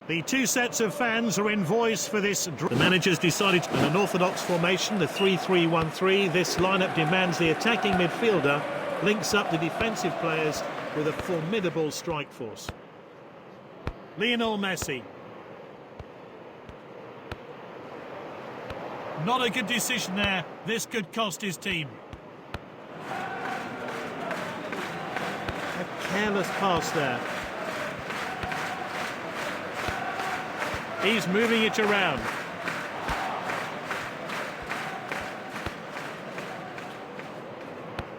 The two sets of fans are in voice for this. The manager's decided an unorthodox formation, the 3-3-1-3. This lineup demands the attacking midfielder links up the defensive players with a formidable strike force. Lionel Messi. Not a good decision there. This could cost his team. A careless pass there. He's moving it around.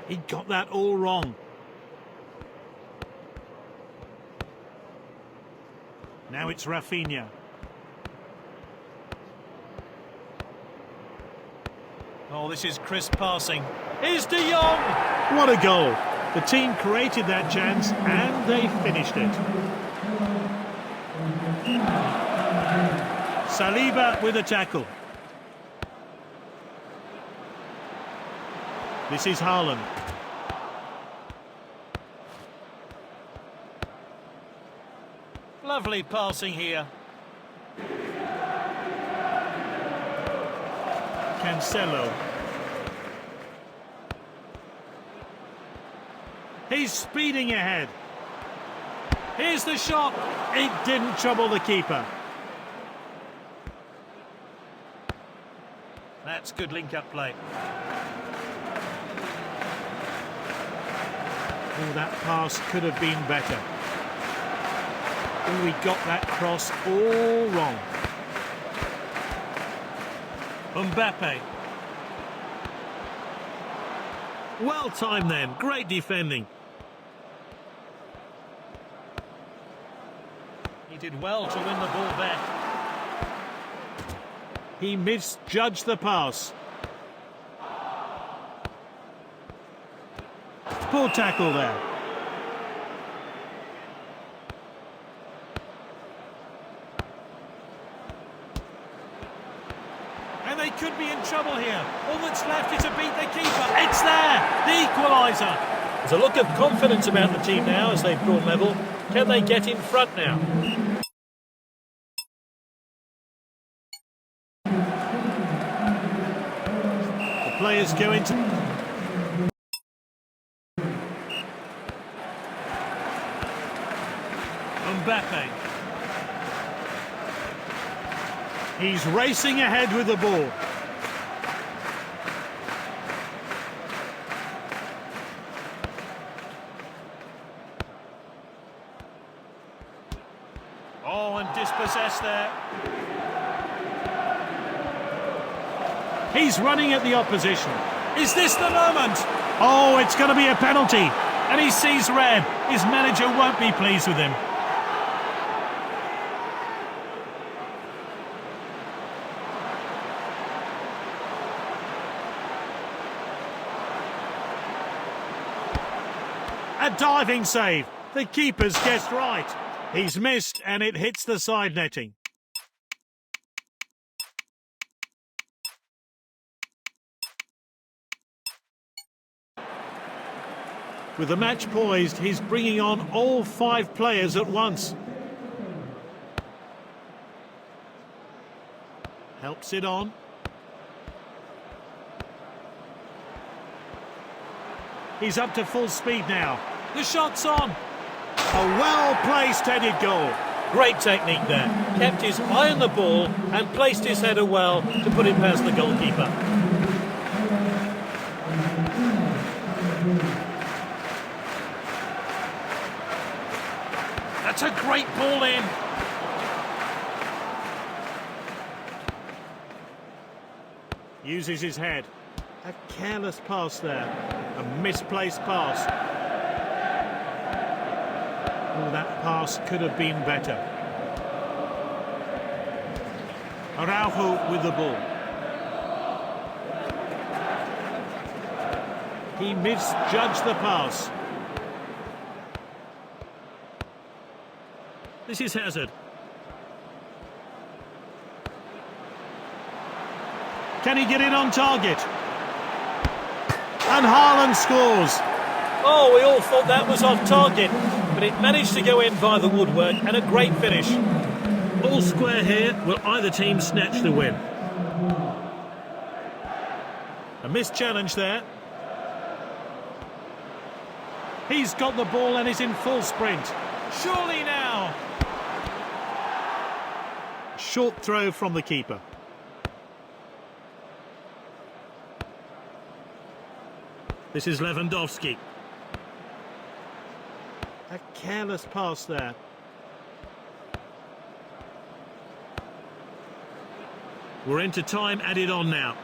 He got that all wrong. Now it's Rafinha. Oh, this is crisp passing. Here's De Jong! What a goal! The team created that chance and they finished it. Saliba with a tackle. This is Haaland. Lovely passing here. Cancelo. He's speeding ahead. Here's the shot. It didn't trouble the keeper. That's good link-up play. Oh, that pass could have been better. Oh, we got that cross all wrong. Mbappe. Well timed then. Great defending. He did well to win the ball back. He misjudged the pass. Poor tackle there. And they could be in trouble here. All that's left is to beat the keeper. It's there! The equaliser. There's a look of confidence about the team now as they've drawn level. Can they get in front now? The players go into... Mbappe. He's racing ahead with the ball. Oh, and dispossessed there. He's running at the opposition. Is this the moment? Oh, it's going to be a penalty. And he sees red. His manager won't be pleased with him. A diving save. The keeper's guessed right. He's missed and it hits the side netting. With the match poised, he's bringing on all 5 players at once. Helps it on. He's up to full speed now. The shot's on. A well-placed headed goal. Great technique there. Kept his eye on the ball and placed his header well to put it past the goalkeeper. That's a great ball in. Uses his head. A careless pass there. A misplaced pass. Oh, that pass could have been better. Araujo with the ball. He misjudged the pass. This is Hazard. Can he get in on target? And Haaland scores. Oh, we all thought that was off target, but it managed to go in via the woodwork and a great finish. All square here. Will either team snatch the win? A missed challenge there. He's got the ball and is in full sprint. Surely now. Short throw from the keeper. This is Lewandowski. A careless pass there. We're into time added on now.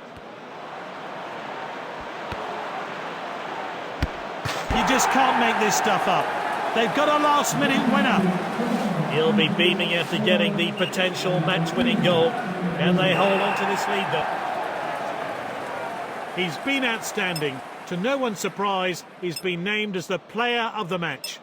You just can't make this stuff up. They've got a last-minute winner. He'll be beaming after getting the potential match-winning goal. And they hold on to this lead, though. He's been outstanding. To no one's surprise, he's been named as the player of the match.